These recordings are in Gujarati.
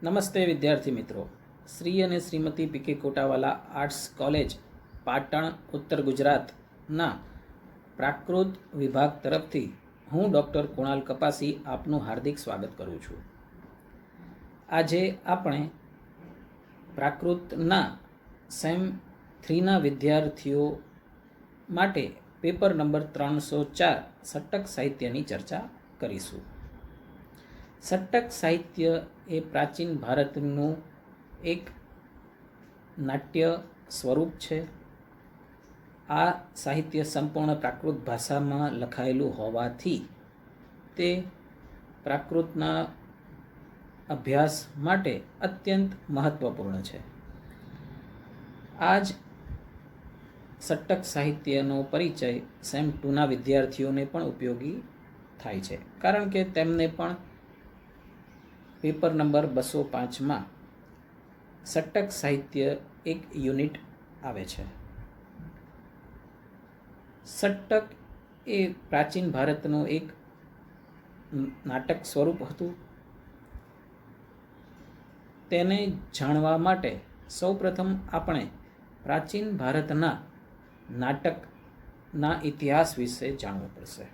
નમસ્તે વિદ્યાર્થી મિત્રો. શ્રી અને શ્રીમતી પીકે કોટાવાલા આર્ટ્સ કોલેજ પાટણ ઉત્તર ગુજરાતના પ્રાકૃત વિભાગ તરફથી હું ડૉક્ટર કુણાલ કપાસી આપનું હાર્દિક સ્વાગત કરું છું. આજે આપણે પ્રાકૃતના સેમ 3ના વિદ્યાર્થીઓ માટે પેપર નંબર 304 સટ્ટક સાહિત્યની ચર્ચા કરીશું. સટ્ટક સાહિત્ય એ પ્રાચીન ભારતનું એક નાટ્ય સ્વરૂપ છે. આ સાહિત્ય સંપૂર્ણ પ્રાકૃત ભાષામાં લખાયેલું હોવાથી તે પ્રાકૃતના અભ્યાસ માટે અત્યંત મહત્ત્વપૂર્ણ છે. આ જ સટ્ટક સાહિત્યનો પરિચય સેમ 2ના વિદ્યાર્થીઓને પણ ઉપયોગી થાય છે, કારણ કે તેમને પણ પેપર નંબર 205માં સટ્ટક સાહિત્ય એક યુનિટ આવે છે. સટ્ટક એ પ્રાચીન ભારતનું એક નાટક સ્વરૂપ હતું. તેને જાણવા માટે સૌપ્રથમ આપણે પ્રાચીન ભારતના નાટકના ઇતિહાસ વિશે જાણવું પડશે.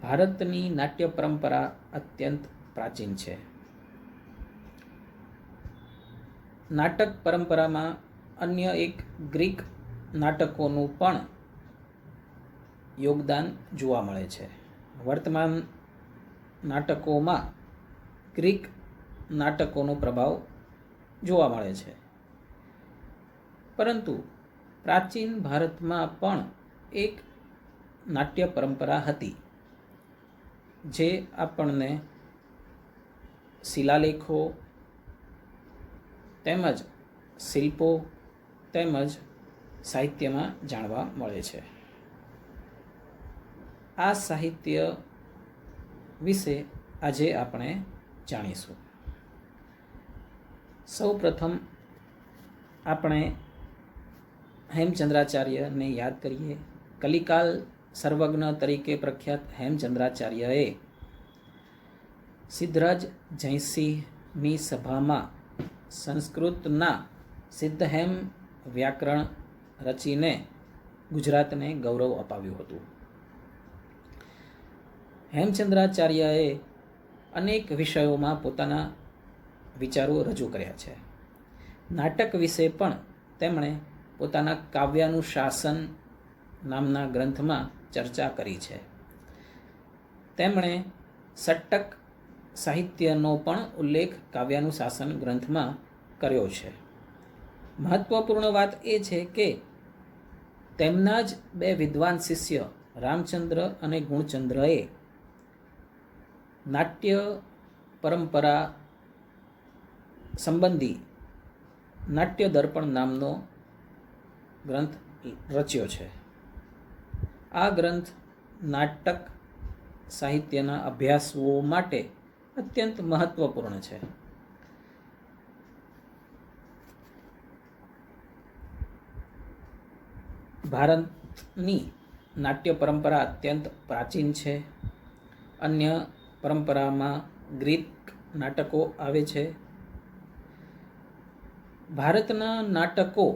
ભારતની નાટ્ય પરંપરા અત્યંત પ્રાચીન છે. નાટક પરંપરામાં અન્ય એક ગ્રીક નાટકોનું પણ યોગદાન જોવા મળે છે. વર્તમાન નાટકોમાં ગ્રીક નાટકોનો પ્રભાવ જોવા મળે છે, પરંતુ પ્રાચીન ભારતમાં પણ એક નાટ્ય પરંપરા હતી, જે આપણને શિલાલેખો તેમજ શિલ્પો તેમજ સાહિત્યમાં જાણવા મળે છે. આ સાહિત્ય વિશે આજે આપણે જાણીશું. સૌપ્રથમ આપણે હેમચંદ્રાચાર્યને યાદ કરીએ. કલિકાલ સર્વજ્ઞ તરીકે પ્રખ્યાત હેમચંદ્રાચાર્યએ સિદ્ધરાજ જયસિંહની સભામાં સંસ્કૃતના સિદ્ધહેમ વ્યાકરણ રચીને ગુજરાતને ગૌરવ અપાવ્યું હતું. હેમચંદ્રાચાર્યએ અનેક વિષયોમાં પોતાના વિચારો રજૂ કર્યા છે. નાટક વિશે પણ તેમણે પોતાના કાવ્યાનુશાસન નામના ગ્રંથમાં ચર્ચા કરી છે. તેમણે સટ્ટક સાહિત્યનો પણ ઉલ્લેખ કાવ્યાનુશાસન ગ્રંથમાં કર્યો છે. મહત્વપૂર્ણ વાત એ છે કે તેમના જ બે વિદ્વાન શિષ્ય રામચંદ્ર અને ગુણચંદ્રએ નાટ્ય પરંપરા સંબંધી નાટ્ય દર્પણ નામનો ગ્રંથ રચ્યો છે. આ ગ્રંથ નાટક સાહિત્યના અભ્યાસુઓ માટે અત્યંત મહત્વપૂર્ણ છે. ભારતની નાટ્ય પરંપરા અત્યંત પ્રાચીન છે. અન્ય પરંપરામાં ગ્રીક નાટકો આવે છે. ભારતના નાટકો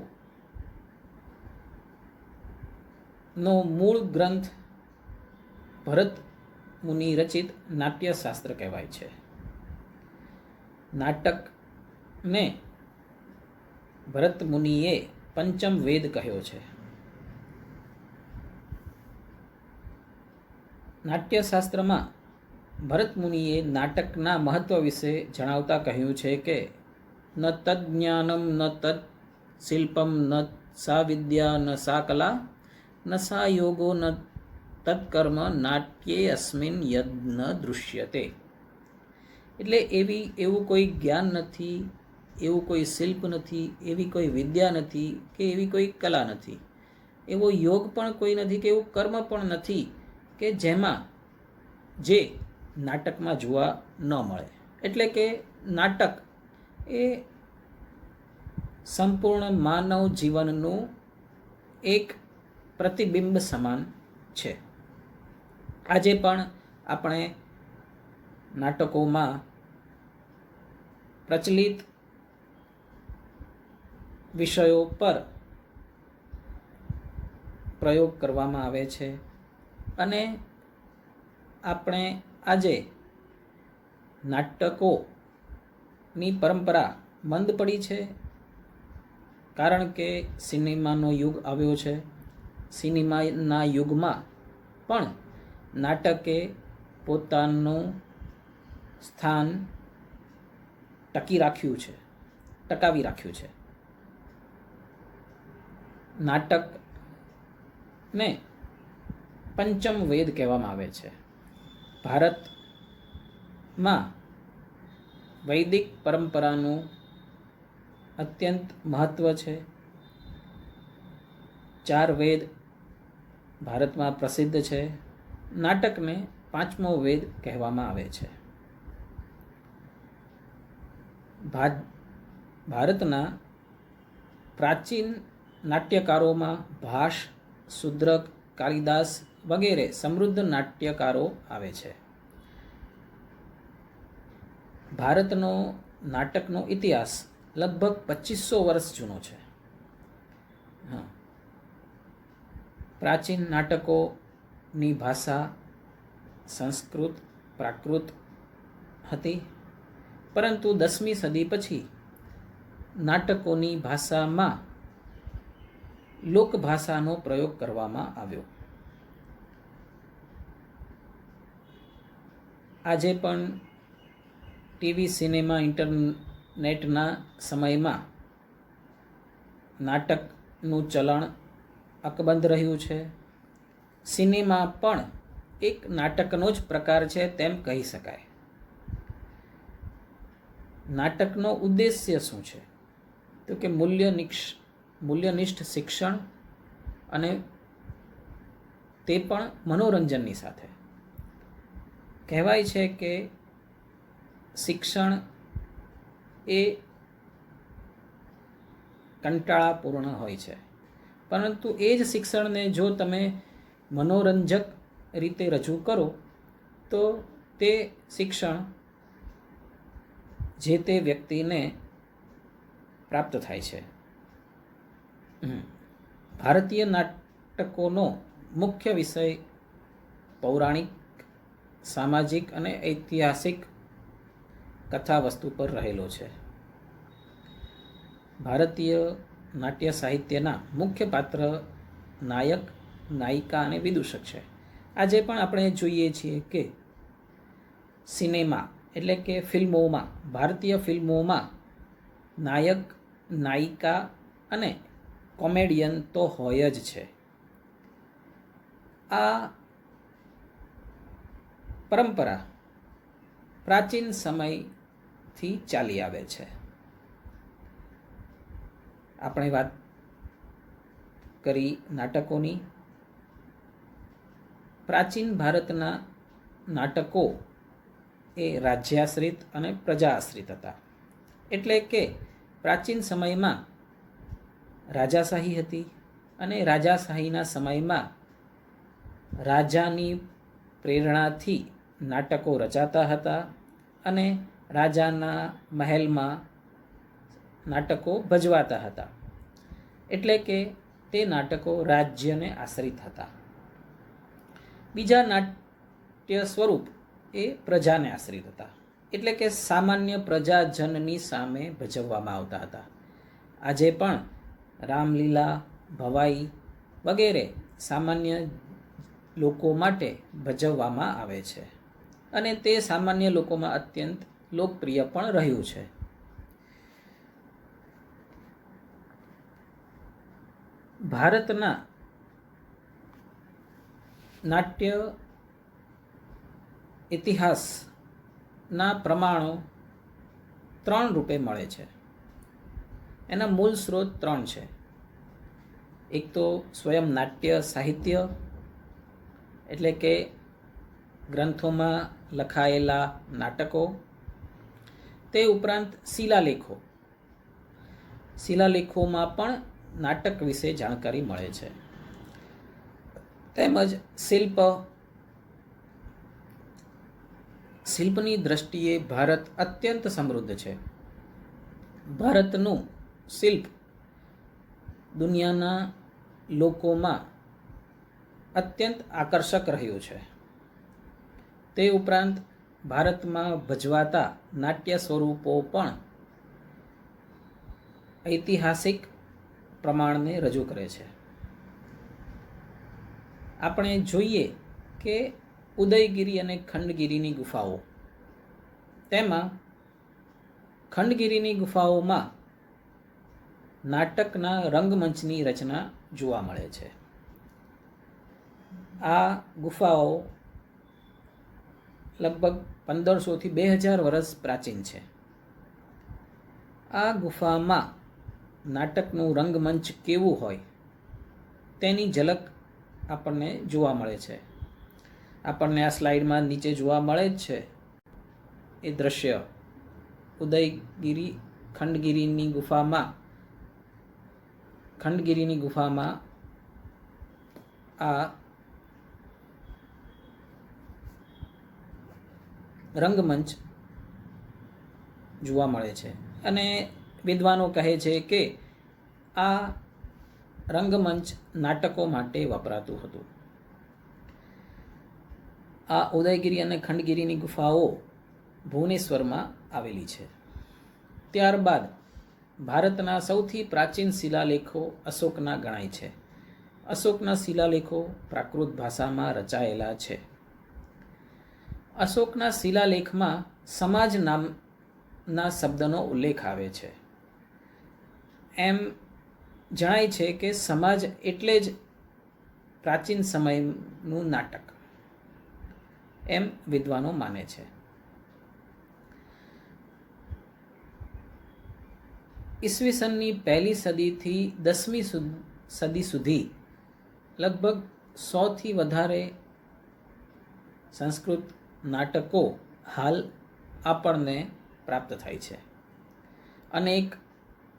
નો મૂળ ગ્રંથ ભરત મુનિ રચિત નાટ્યશાસ્ત્ર કહેવાય છે. નાટકને ભરત મુનિએ પંચમ વેદ કહ્યો છે. નાટ્યશાસ્ત્રમાં ભરત મુનિએ નાટકના મહત્વ વિશે જણાવતા કહ્યું છે કે ન તદ જ્ઞાનમ ન તદ શિલ્પમ ન સા વિદ્યા ન સા કલા ન સા યોગો ન તત્કર્મ નાટ્યે અસ્મિન યદ ન દૃશ્યતે. એટલે એવું કોઈ જ્ઞાન નથી, એવું કોઈ શિલ્પ નથી, એવી કોઈ વિદ્યા નથી કે એવી કોઈ કલા નથી, એવો યોગ પણ કોઈ નથી કે એવું કર્મ પણ નથી કે જેમાં જે નાટકમાં જોવા ન મળે. એટલે કે નાટક એ સંપૂર્ણ માનવ જીવનનું એક પ્રતિબિંબ સમાન છે. આજે પણ આપણે નાટકોમાં પ્રચલિત વિષયો પર પ્રયોગ કરવામાં આવે છે અને આપણે આજે નાટકોની પરંપરા મંદ પડી છે, કારણ કે સિનેમાનો યુગ આવ્યો છે. સિનેમાના યુગમાં પણ નાટકે પોતાનું સ્થાન ટકાવી રાખ્યું છે. નાટકને પંચમ વેદ કહેવામાં આવે છે. ભારતમાં વૈદિક પરંપરાનું અત્યંત મહત્વ છે. 4 વેદ ભારતમાં પ્રસિદ્ધ છે. નાટકને 5મો વેદ કહેવામાં આવે છે. ભારતના પ્રાચીન નાટ્યકારોમાં ભાસ, શુદ્રક, કાલિદાસ વગેરે સમૃદ્ધ નાટ્યકારો આવે છે. ભારતનો નાટકનો ઇતિહાસ લગભગ 2500 વર્ષ જૂનો છે. પ્રાચીન નાટકોની ભાષા સંસ્કૃત, પ્રાકૃત હતી, પરંતુ 10મી સદી પછી નાટકોની ભાષામાં લોકભાષાનો પ્રયોગ કરવામાં આવ્યો. આજે પણ ટીવી, સિનેમા, ઇન્ટરનેટના સમયમાં નાટકનું ચલણ અકબંધ રહ્યું છે. સિનેમા પણ એક નાટકનો જ પ્રકાર છે તેમ કહી શકાય. નાટકનો ઉદ્દેશ્ય શું છે? તો કે મૂલ્યનિષ્ઠ શિક્ષણ, અને તે પણ મનોરંજનની સાથે. કહેવાય છે કે શિક્ષણ એ કંટાળાપૂર્ણ હોય છે, પરંતુ એ જ શિક્ષણને જો તમે મનોરંજક રીતે રજૂ કરો તો તે શિક્ષણ જે તે વ્યક્તિને પ્રાપ્ત થાય છે. ભારતીય નાટકોનો મુખ્ય વિષય પૌરાણિક, સામાજિક અને ઐતિહાસિક કથા વસ્તુ પર રહેલો છે. ભારતીય નાટ્ય સાહિત્યના મુખ્ય પાત્ર નાયક, નાયિકા અને વિદૂષક છે. આજે પણ આપણે જોઈએ છીએ કે સિનેમા એટલે કે ફિલ્મોમાં, ભારતીય ફિલ્મોમાં નાયક, નાયિકા અને કોમેડિયન તો હોય જ છે. આ પરંપરા પ્રાચીન સમયથી ચાલી આવે છે. આપણે વાત કરી નાટકોની. પ્રાચીન ભારતના નાટકો એ રાજ્યાશ્રિત અને પ્રજાઆશ્રિત હતા. એટલે કે પ્રાચીન સમયમાં રાજાશાહી હતી, અને રાજાશાહીના સમયમાં રાજાની પ્રેરણાથી નાટકો રચાતા હતા, અને રાજાના મહેલમાં નાટકો ભજવાતા હતા. એટલે કે તે નાટકો રાજ્યને આશ્રિત હતા. બીજા નાટ્ય સ્વરૂપ એ પ્રજાને આશ્રિત હતા, એટલે કે સામાન્ય પ્રજાજનની સામે ભજવવામાં આવતા હતા. આજે પણ રામલીલા, ભવાઈ વગેરે સામાન્ય લોકો માટે ભજવવામાં આવે છે, અને તે સામાન્ય લોકોમાં અત્યંત લોકપ્રિય પણ રહ્યું છે. ભારતના નાટ્ય ઇતિહાસના પ્રમાણો 3 રૂપે મળે છે. એના મૂળ સ્ત્રોત 3 છે. એક તો સ્વયં નાટ્ય સાહિત્ય, એટલે કે ગ્રંથોમાં લખાયેલા નાટકો. તે ઉપરાંત શિલાલેખોમાં પણ નાટક વિશે જાણકારી મળે છે. તેમજ શિલ્પની દ્રષ્ટિએ ભારત અત્યંત સમૃદ્ધ છે. ભારતનું શિલ્પ દુનિયાના લોકોમાં અત્યંત આકર્ષક રહ્યું છે. તે ઉપરાંત ભારતમાં ભજવાતા નાટ્ય સ્વરૂપો પણ ઐતિહાસિક પ્રમાણને રજૂ કરે છે. આપણે જોઈએ કે ઉદયગીરી અને ખંડગીરીની ગુફાઓ, તેમાં ખંડગીરીની ગુફાઓમાં નાટકના રંગમંચની રચના જોવા મળે છે. આ ગુફાઓ લગભગ 1500થી 2000 વર્ષ પ્રાચીન છે. આ ગુફામાં નાટકનું રંગમંચ કેવું હોય તેની ઝલક આપણને જોવા મળે છે. આપણને આ સ્લાઇડમાં નીચે જોવા મળે જ છે એ દ્રશ્ય. ઉદયગીરી ખંડગીરીની ગુફામાં આ રંગમંચ જોવા મળે છે અને વિદ્વાનો કહે છે કે આ રંગમંચ નાટકો માટે વપરાતું હતું. આ ઉદયગીરી અને ખંડગીરીની ગુફાઓ ભુવનેશ્વરમાં આવેલી છે. ત્યારબાદ ભારતના સૌથી પ્રાચીન શિલાલેખો અશોકના ગણાય છે. અશોકના શિલાલેખો પ્રાકૃત ભાષામાં રચાયેલા છે. અશોકના શિલાલેખમાં સમાજ નામના શબ્દનો ઉલ્લેખ આવે છે. એમ જણાય છે કે સમાજ એટલે જ પ્રાચીન સમયનું નાટક, એમ વિદ્વાનો માને છે. ઈસવીસનની 1લી સદીથી 10મી સદી સુધી લગભગ 100થી વધારે સંસ્કૃત નાટકો હાલ આપણને પ્રાપ્ત થાય છે. અનેક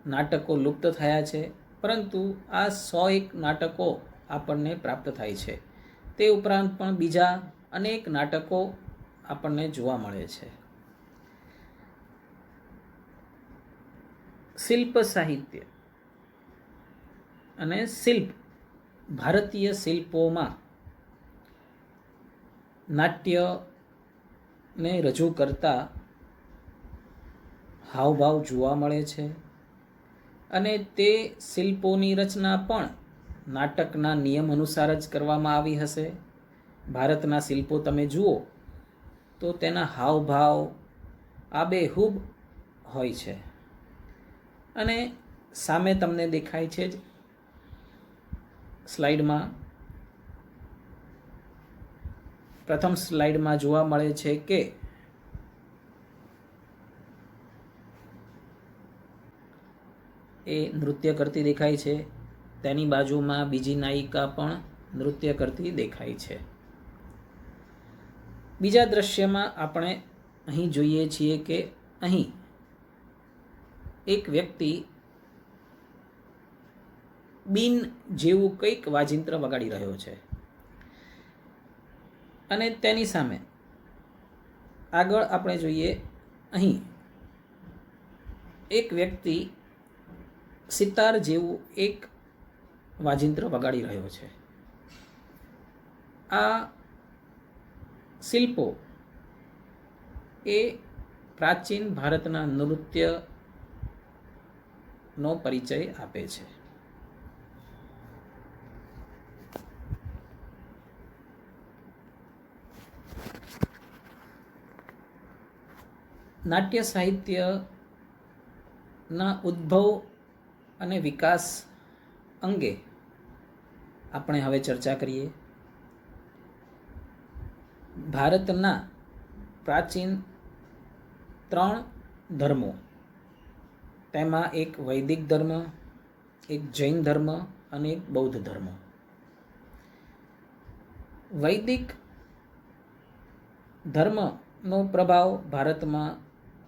નાટકો લુપ્ત થયા છે, પરંતુ આ 101 નાટકો આપણને પ્રાપ્ત થાય છે. તે ઉપરાંત પણ બીજા અનેક નાટકો આપણને જોવા મળે છે. શિલ્પ સાહિત્ય અને શિલ્પ. ભારતીય શિલ્પોમાં નાટ્યને રજૂ કરતા હાવભાવ જોવા મળે છે અને તે શિલ્પોની રચના પણ નાટકના નિયમ અનુસાર જ કરવામાં આવી હશે. ભારતના શિલ્પો તમે જુઓ તો તેના હાવભાવ આબેહૂબ હોય છે અને સામે તમને દેખાય છે જ સ્લાઇડમાં. પ્રથમ સ્લાઇડમાં જોવા મળે છે કે એ નૃત્ય કરતી દેખાય છે. તેની બાજુમાં બીજી નાયિકા પણ નૃત્ય કરતી દેખાય છે. બીજા દ્રશ્યમાં આપણે અહીં જોઈએ છીએ કે અહીં એક વ્યક્તિ બીન જેવું કંઈક વાજિંત્ર વગાડી રહ્યો છે અને તેની સામે આગળ આપણે જોઈએ અહીં એક વ્યક્તિ સિતાર જેવું એક વાજિંત્ર વગાડી રહ્યો છે. આ શિલ્પો એ પ્રાચીન ભારતના નૃત્યનો પરિચય આપે છે. નાટ્ય સાહિત્યના ઉદ્ભવ અને વિકાસ અંગે આપણે હવે ચર્ચા કરીએ. ભારતના પ્રાચીન 3 ધર્મો, તેમાં એક વૈદિક ધર્મ, એક જૈન ધર્મ અને એક બૌદ્ધ ધર્મ. વૈદિક ધર્મનો પ્રભાવ ભારતમાં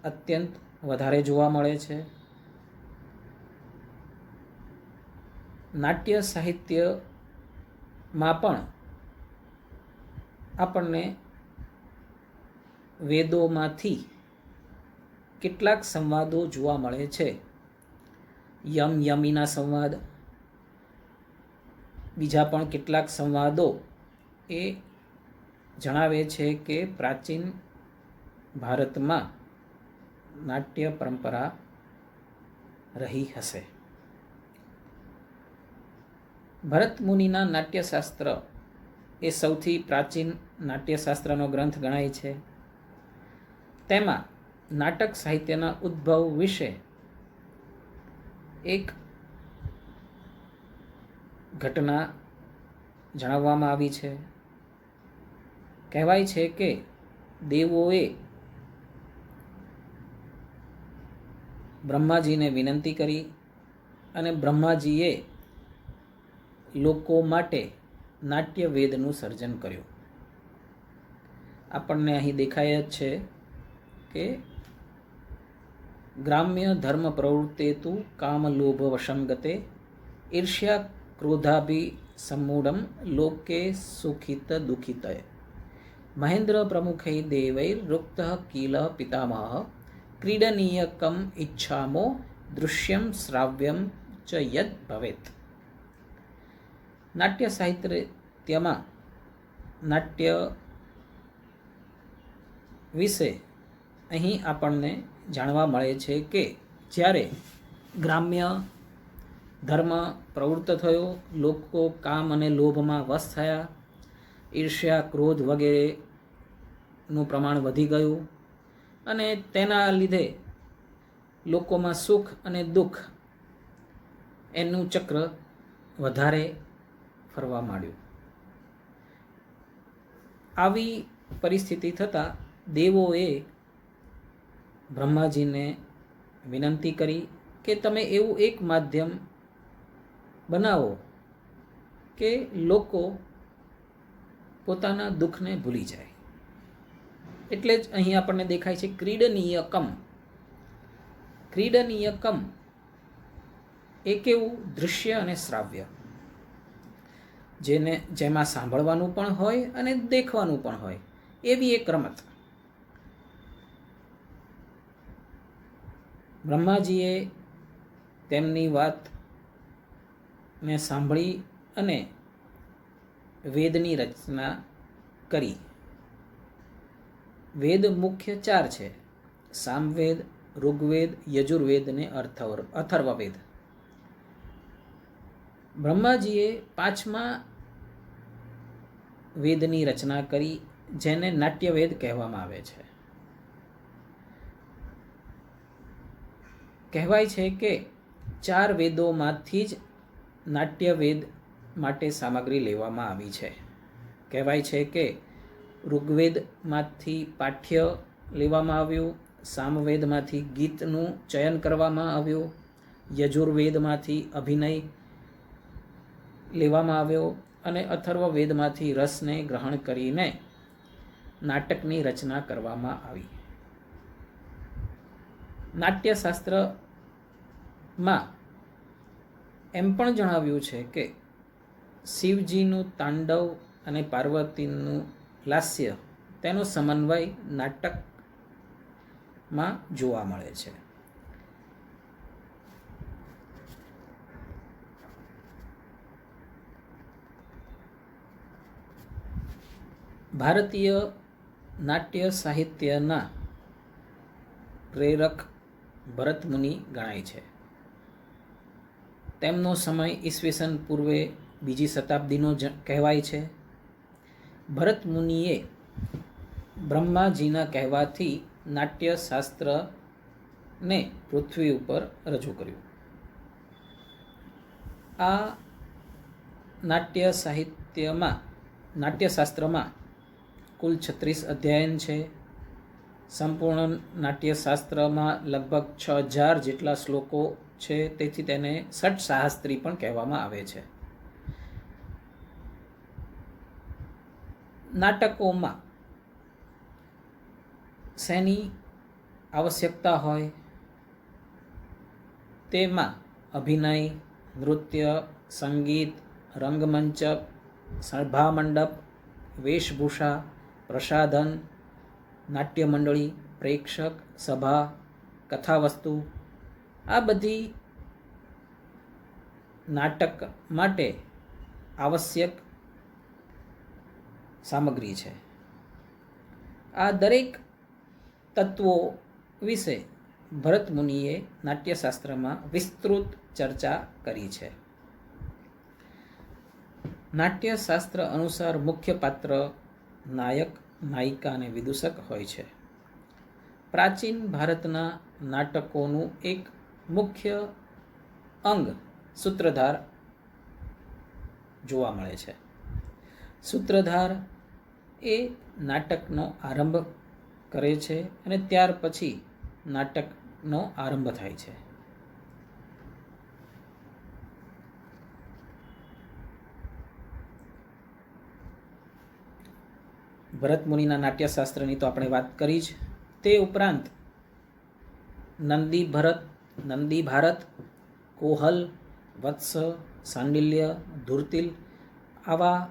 અત્યંત વધારે જોવા મળે છે. નાટ્ય સાહિત્યમાં પણ આપણને વેદોમાંથી કેટલાક સંવાદો જોવા મળે છે યમ યમીના સંવાદ, બીજા પણ કેટલાક સંવાદો એ જણાવે છે કે પ્રાચીન ભારતમાં નાટ્ય પરંપરા રહી હશે. ભરત મુનિના નાટ્યશાસ્ત્ર એ સૌથી પ્રાચીન નાટ્યશાસ્ત્રનો ગ્રંથ ગણાય છે. તેમાં નાટક સાહિત્યના ઉદ્ભવ વિશે એક ઘટના જણાવવામાં આવી છે. કહેવાય છે કે દેવોએ બ્રહ્માજીને વિનંતી કરી અને બ્રહ્માજીએ લોકો માટે નાટ્ય વેદનું સર્જન કર્યું. આપણને અહીં દેખાય જ છે કે ગ્રામ્ય ધર્મ પ્રવૃત્તેતુ કામ લોભ વશંગતે ઈર્ષ્યા ક્રોધાભિ સમૂઢમ લોકે સુખિત દુઃખિત મહેન્દ્ર પ્રમુખૈ દેવૈર રુક્ત કિલ પિતામહ ક્રીડનીયકમ ઈચ્છામો દૃશ્યમ શ્રાવ્યમ ચ યદ ભવેત. નાટ્ય સાહિત્યમાં નાટ્ય વિશે અહીં આપણને જાણવા મળે છે કે જ્યારે ગ્રામ્ય ધર્મ પ્રવૃત્ત થયો, લોકો કામ અને લોભમાં વશ થયા, ઈર્ષ્યા ક્રોધ વગેરેનું પ્રમાણ વધી ગયું અને તેના લીધે લોકોમાં સુખ અને દુઃખ એનું ચક્ર વધારે ફરવા માંડ્યું. આવી પરિસ્થિતિ થતાં દેવોએ બ્રહ્માજીને વિનંતી કરી કે તમે એવું એક માધ્યમ બનાવો કે લોકો પોતાના દુઃખને ભૂલી જાય. એટલે જ અહીં આપણને દેખાય છે ક્રીડનીયકમ. ક્રીડનીયકમ એક એવું દૃશ્ય અને શ્રાવ્ય જેમાં સાંભળવાનું પણ હોય અને દેખવાનું પણ હોય એવી એક રમત. બ્રહ્માજીએ તેમની વાતને સાંભળી અને વેદની રચના કરી. વેદ મુખ્ય 4 છે: સામવેદ, ઋગ્વેદ, યજુર્વેદ અને અથર્વવેદ. બ્રહ્માજીએ 5મા વેદની રચના કરી જેને નાટ્યવેદ કહેવામાં આવે છે. કહેવાય છે કે 4 વેદોમાંથી જ નાટ્યવેદ માટે સામગ્રી લેવામાં આવી છે. કહેવાય છે કે ઋગ્વેદમાંથી પાઠ્ય લેવામાં આવ્યું, સામવેદમાંથી ગીતનું ચયન કરવામાં આવ્યું, યજુર્વેદમાંથી અભિનય લેવામાં આવ્યો અને અથર્વવેદમાંથી રસને ગ્રહણ કરીને નાટકની રચના કરવામાં આવી. નાટ્યશાસ્ત્રમાં એમ પણ જણાવ્યું છે કે શિવજીનું તાંડવ અને પાર્વતીનું લાસ્ય તેનો સમન્વય નાટકમાં જોવા મળે છે. ભારતીય નાટ્ય સાહિત્યના પ્રેરક ભરત મુનિ ગણાય છે. તેમનો સમય ઈસવીસન પૂર્વે 2જી શતાબ્દીનો કહેવાય છે. ભરત મુનિએ બ્રહ્માજીના કહેવાથી નાટ્યશાસ્ત્રને પૃથ્વી ઉપર રજૂ કર્યું. આ નાટ્યશાસ્ત્રમાં કુલ 36 અધ્યાયન છે. સંપૂર્ણ નાટ્યશાસ્ત્રમાં લગભગ 6000 જેટલા શ્લોકો છે. તેથી તેને ષટ્શાસ્ત્રી પણ કહેવામાં આવે છે. નાટકોમાં શેની આવશ્યકતા હોય? તેમાં અભિનય, નૃત્ય, સંગીત, રંગમંચ, સભામંડપ, વેશભૂષા, પ્રસાધન, નાટ્ય મંડળી, પ્રેક્ષક, સભા, કથાવસ્તુ આ બધી નાટક માટે આવશ્યક સામગ્રી છે. આ દરેક તત્વો વિશે ભરત મુનિએ નાટ્યશાસ્ત્રમાં વિસ્તૃત ચર્ચા કરી છે. નાટ્યશાસ્ત્ર અનુસાર મુખ્ય પાત્ર નાયક, નાયિકા અને વિદૂષક હોય છે. પ્રાચીન ભારતના નાટકોનું એક મુખ્ય અંગ સૂત્રધાર જોવા મળે છે. સૂત્રધાર એ નાટકનો આરંભ કરે છે અને ત્યાર પછી નાટકનો આરંભ થાય છે. ભરત મુનિના નાટ્યશાસ્ત્રની તો આપણે વાત કરી જ. તે ઉપરાંત નંદી ભારત, કોહલ, વત્સ, સાંડિલ્ય, ધૂર્તિલ આવા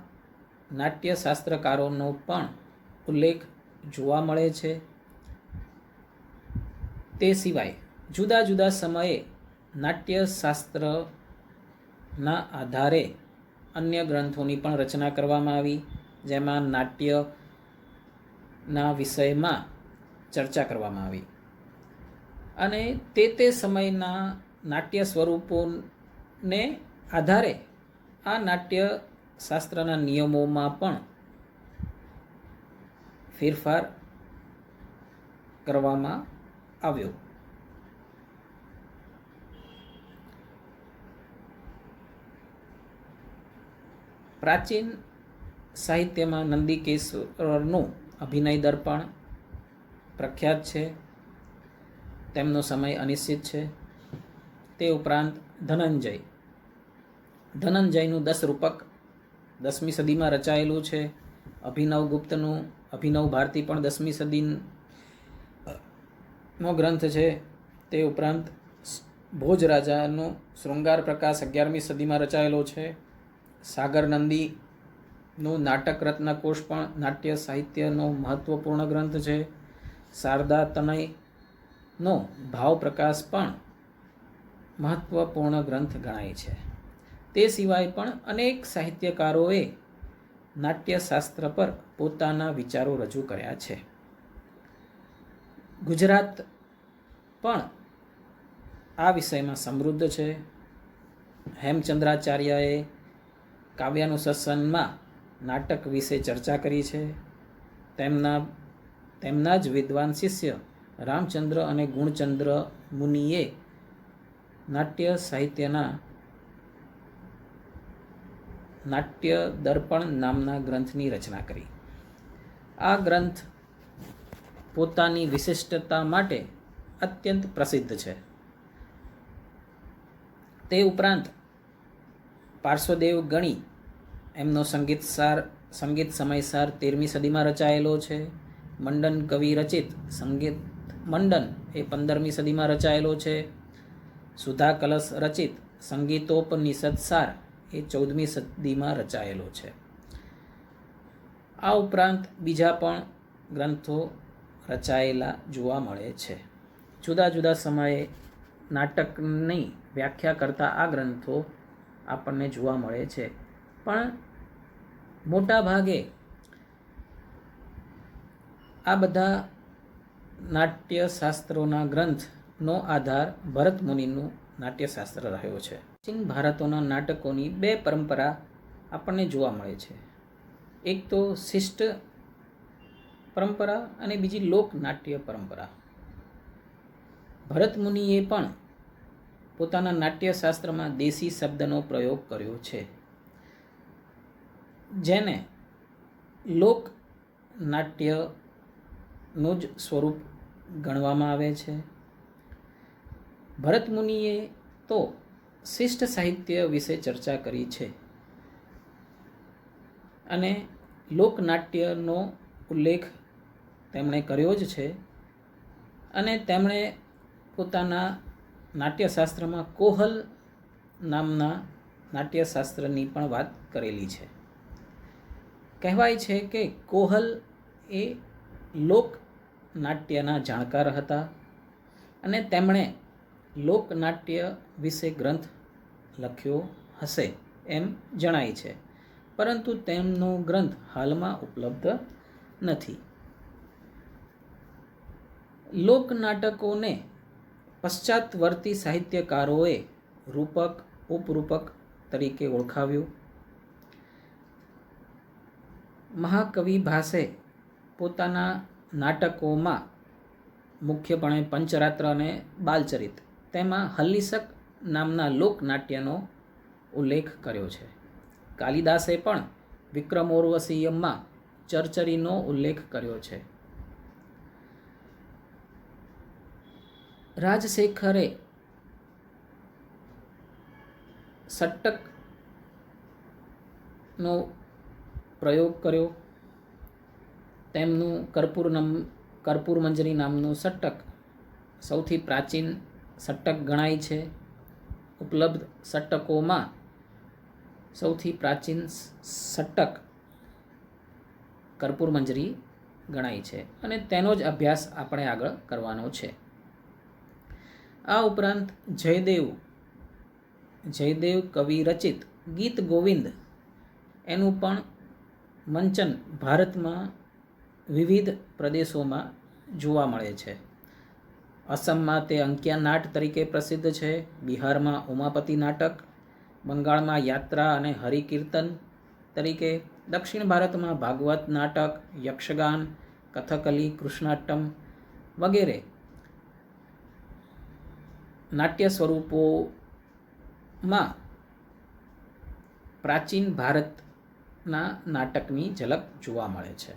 નાટ્યશાસ્ત્રકારોનો પણ ઉલ્લેખ જોવા મળે છે. તે સિવાય જુદા જુદા સમયે નાટ્યશાસ્ત્રના આધારે અન્ય ગ્રંથોની પણ રચના કરવામાં આવી, જેમાં નાટ્યના વિષયમાં ચર્ચા કરવામાં આવી અને તે સમયના નાટ્ય સ્વરૂપોને આધારે આ નાટ્યશાસ્ત્રના નિયમોમાં પણ ફેરફાર કરવામાં આવ્યો. પ્રાચીન સાહિત્યમાં નંદિકેશ્વરનું અભિનય દર્પણ પ્રખ્યાત છે. તેમનો સમય અનિશ્ચિત છે. તે ઉપરાંત ધનંજયનું 10 રૂપક 10મી સદીમાં રચાયેલું છે. અભિનવગુપ્તનું અભિનવ ભારતી પણ 10મી સદીનો ગ્રંથ છે. તે ઉપરાંત ભોજરાજાનો શૃંગાર પ્રકાશ 11મી સદીમાં રચાયેલો છે. સાગર નંદીનું નાટક રત્નકોશ પણ નાટ્ય સાહિત્યનો મહત્વપૂર્ણ ગ્રંથ છે. શારદા તનયનો ભાવ પ્રકાશ પણ મહત્વપૂર્ણ ગ્રંથ ગણાય છે. તે સિવાય પણ અનેક સાહિત્યકારોએ નાટ્યશાસ્ત્ર પર પોતાના વિચારો રજૂ કર્યા છે. ગુજરાત પણ આ વિષયમાં સમૃદ્ધ છે. હેમચંદ્રાચાર્યએ કાવ્યાનુશાસનમાં નાટક વિશે ચર્ચા કરી છે. તેમના જ વિદ્વાન શિષ્ય રામચંદ્ર અને ગુણચંદ્ર મુનિએ નાટ્ય સાહિત્યના નાટ્ય દર્પણ નામના ગ્રંથની રચના કરી. આ ગ્રંથ પોતાની વિશિષ્ટતા માટે અત્યંત પ્રસિદ્ધ છે. તે ઉપરાંત પાર્શ્વદેવ ગણી એમનો સંગીત સમયસાર 13મી સદીમાં રચાયેલો છે. મંડન કવિ રચિત સંગીત મંડન એ 15મી સદીમાં રચાયેલો છે. સુધા કલશ રચિત સંગીતોપનિષદ સાર એ 14મી સદીમાં રચાયેલો છે. આ ઉપરાંત બીજા પણ ગ્રંથો રચાયેલા જોવા મળે છે. જુદા જુદા સમયે નાટકની વ્યાખ્યા કરતા આ ગ્રંથો આપણને જોવા મળે છે. પણ મોટા ભાગે આ બધા નાટ્યશાસ્ત્રોના ગ્રંથનો આધાર ભરત મુનિનું નાટ્યશાસ્ત્ર રહ્યો છે. પ્રાચીન ભારતોના નાટકોની 2 પરંપરા આપણને જોવા મળે છે. એક તો શિષ્ટ પરંપરા અને બીજી લોકનાટ્ય પરંપરા. ભરત મુનિએ પણ પોતાના નાટ્યશાસ્ત્રમાં દેશી શબ્દનો પ્રયોગ કર્યો છે, જેને લોક નાટ્યનું જ સ્વરૂપ ગણવામાં આવે છે. ભરત મુનિએ તો શિષ્ટ સાહિત્ય વિશે ચર્ચા કરી છે અને લોકનાટ્યનો ઉલ્લેખ તેમણે કર્યો જ છે અને તેમણે પોતાના નાટ્યશાસ્ત્રમાં કોહલ નામના નાટ્યશાસ્ત્રની પણ વાત કરેલી છે. કહેવાય છે કે કોહલ એ લોકનાટ્યના જાણકાર હતા અને તેમણે લોકનાટ્ય વિશે ગ્રંથ લખ્યો હશે એમ જણાય છે, પરંતુ તેમનો ગ્રંથ હાલમાં ઉપલબ્ધ નથી. લોકનાટકોને પશ્ચાતવર્તી સાહિત્યકારોએ રૂપક, ઉપરૂપક તરીકે ઓળખાવ્યું. મહાકવિ ભાસે પોતાના નાટકોમાં મુખ્યપણે પંચરાત્ર અને બાલચરિત તેમાં હલ્લીસક નામના લોકનાટ્યનો ઉલ્લેખ કર્યો છે. કાલિદાસે પણ વિક્રમોર્વશીયમમાં ચરચરીનો ઉલ્લેખ કર્યો છે. રાજશેખરે સટ્ટકનો પ્રયોગ કર્યો. તેમનું કર્પૂર મંજરી નામનું સટ્ટક સૌથી પ્રાચીન સટ્ટક ગણાય છે. ઉપલબ્ધ સટ્ટકોમાં સૌથી પ્રાચીન સટ્ટક કર્પૂર મંજરી ગણાય છે અને તેનો જ અભ્યાસ આપણે આગળ કરવાનો છે. આ ઉપરાંત જયદેવ કવિ રચિત ગીત ગોવિંદ એનું પણ મંચન ભારતમાં વિવિધ પ્રદેશોમાં જોવા મળે છે. અસમમાં તે અંકિયા નાટ તરીકે પ્રસિદ્ધ છે. બિહારમાં ઉમાપતિ નાટક, બંગાળમાં યાત્રા અને હરિકીર્તન તરીકે, દક્ષિણ ભારતમાં ભાગવત નાટક, યક્ષગાન, કથકલી, કૃષ્ણાટ્ટમ વગેરે નાટ્ય સ્વરૂપોમાં પ્રાચીન ભારતના નાટકની ઝલક જોવા મળે છે.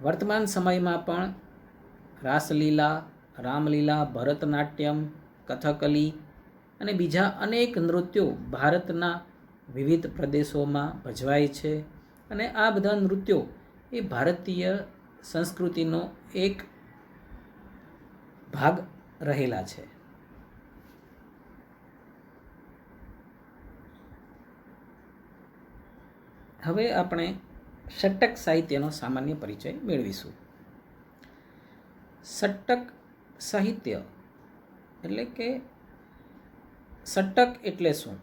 વર્તમાન સમયમાં પણ રાસલીલા, રામલીલા, ભરતનાટ્યમ, કથકલી અને બીજા અનેક નૃત્યો ભારતના વિવિધ પ્રદેશોમાં ભજવાય છે અને આ બધા નૃત્યો એ ભારતીય સંસ્કૃતિનો એક ભાગ રહેલા છે. હવે આપણે સટ્ટક સાહિત્યનો સામાન્ય પરિચય મેળવીશું. સટ્ટક સાહિત્ય એટલે કે સટ્ટક એટલે શું?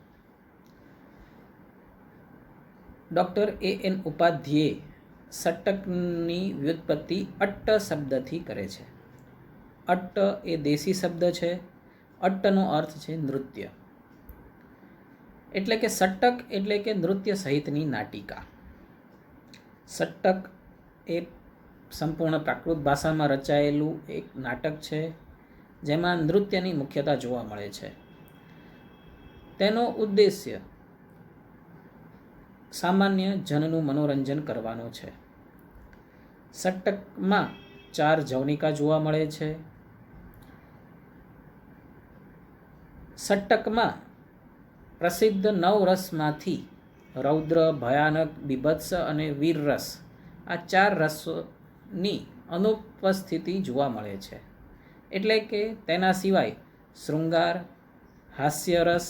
Doctor A.N. ઉપાધ્યાયે સટ્ટકની વ્યુત્પત્તિ અટ્ટ શબ્દથી કરે છે. અટ્ટ એ દેશી શબ્દ છે. અટ્ટનો અર્થ છે નૃત્ય. એટલે કે સટ્ટક એટલે કે નૃત્ય સહિતની નાટિકા. સટ્ટક એ સંપૂર્ણ પ્રાકૃત ભાષામાં રચાયેલું એક નાટક છે જેમાં નૃત્યની મુખ્યતા જોવા મળે છે. તેનો ઉદ્દેશ્ય સામાન્ય જનનું મનોરંજન કરવાનો છે. સટ્ટકમાં 4 જવનિકા જોવા મળે છે. સટ્ટકમાં પ્રસિદ્ધ 9 રસમાંથી રૌદ્ર, ભયાનક, બીભત્સ અને વીરરસ આ 4 રસોની અનુપસ્થિતિ જોવા મળે છે. એટલે કે તેના સિવાય શૃંગાર, હાસ્યરસ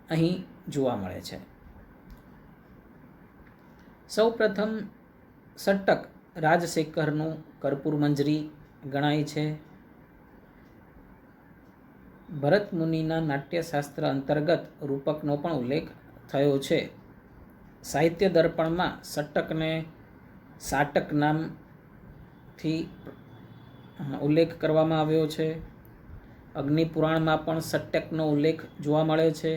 અહીં જોવા મળે છે. સૌ પ્રથમ સટ્ટક રાજશેખરનું કર્પૂર મંજરી ગણાય છે. ભરત મુનિના નાટ્યશાસ્ત્ર અંતર્ગત રૂપકનો પણ ઉલ્લેખ થયો છે. સાહિત્ય દર્પણમાં સટ્ટકને સાટક નામથી ઉલ્લેખ કરવામાં આવ્યો છે. અગ્નિપુરાણમાં પણ સટ્ટકનો ઉલ્લેખ જોવા મળે છે.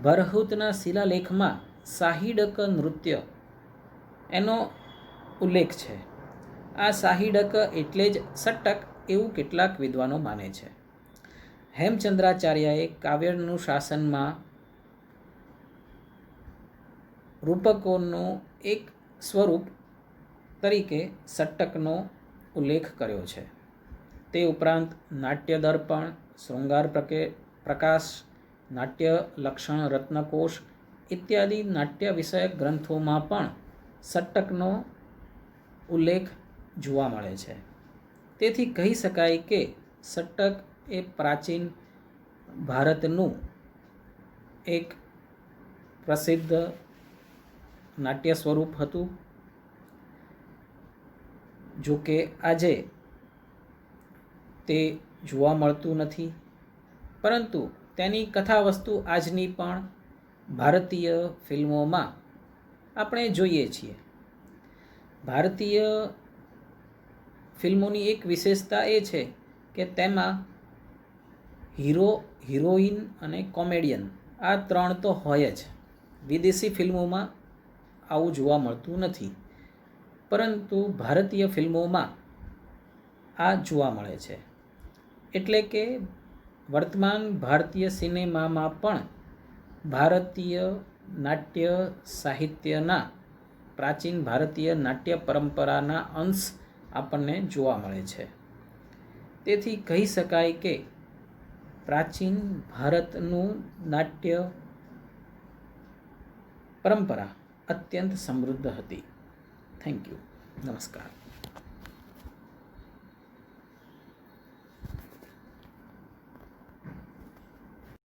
ભરહુતના શિલાલેખમાં સાહિડક નૃત્ય એનો ઉલ્લેખ છે. આ સાહિડક એટલે જ સટ્ટક એવું કેટલાક વિદ્વાનો માને છે. હેમચંદ્રાચાર્યએ કાવ્યાનુશાસનમાં રૂપકોનું એક સ્વરૂપ તરીકે સટ્ટકનો ઉલ્લેખ કર્યો છે. તે ઉપરાંત નાટ્ય દર્પણ, શૃંગાર પ્રકાશ, નાટ્ય લક્ષણ રત્નકોશ ઇત્યાદિ નાટ્ય વિષયક ગ્રંથોમાં પણ સટ્ટકનો ઉલ્લેખ જોવા મળે છે. તેથી કહી શકાય કે સટ્ટક એ પ્રાચીન ભારતનું એક પ્રસિદ્ધ નાટ્ય સ્વરૂપ હતું. જો કે આજે તે જોવા મળતું નથી, પરંતુ તેની કથા વસ્તુ આજની પણ ભારતીય ફિલ્મોમાં આપણે જોઈએ છીએ. ભારતીય ફિલ્મોની એક વિશેષતા એ છે કે તેમાં હીરો, હિરોઈન અને કોમેડિયન આ ત્રણ તો હોય જ. વિદેશી ફિલ્મોમાં આવું જોવા મળતું નથી, પરંતુ ભારતીય ફિલ્મોમાં આ જોવા મળે છે. એટલે કે વર્તમાન ભારતીય સિનેમામાં પણ ભારતીય નાટ્ય સાહિત્યના, પ્રાચીન ભારતીય નાટ્ય પરંપરાના અંશ આપણને જોવા મળે છે. તેથી કહી શકાય કે પ્રાચીન ભારતનું નાટ્ય પરંપરા અત્યંત સમૃદ્ધ હતી. Thank you. નમસ્કાર.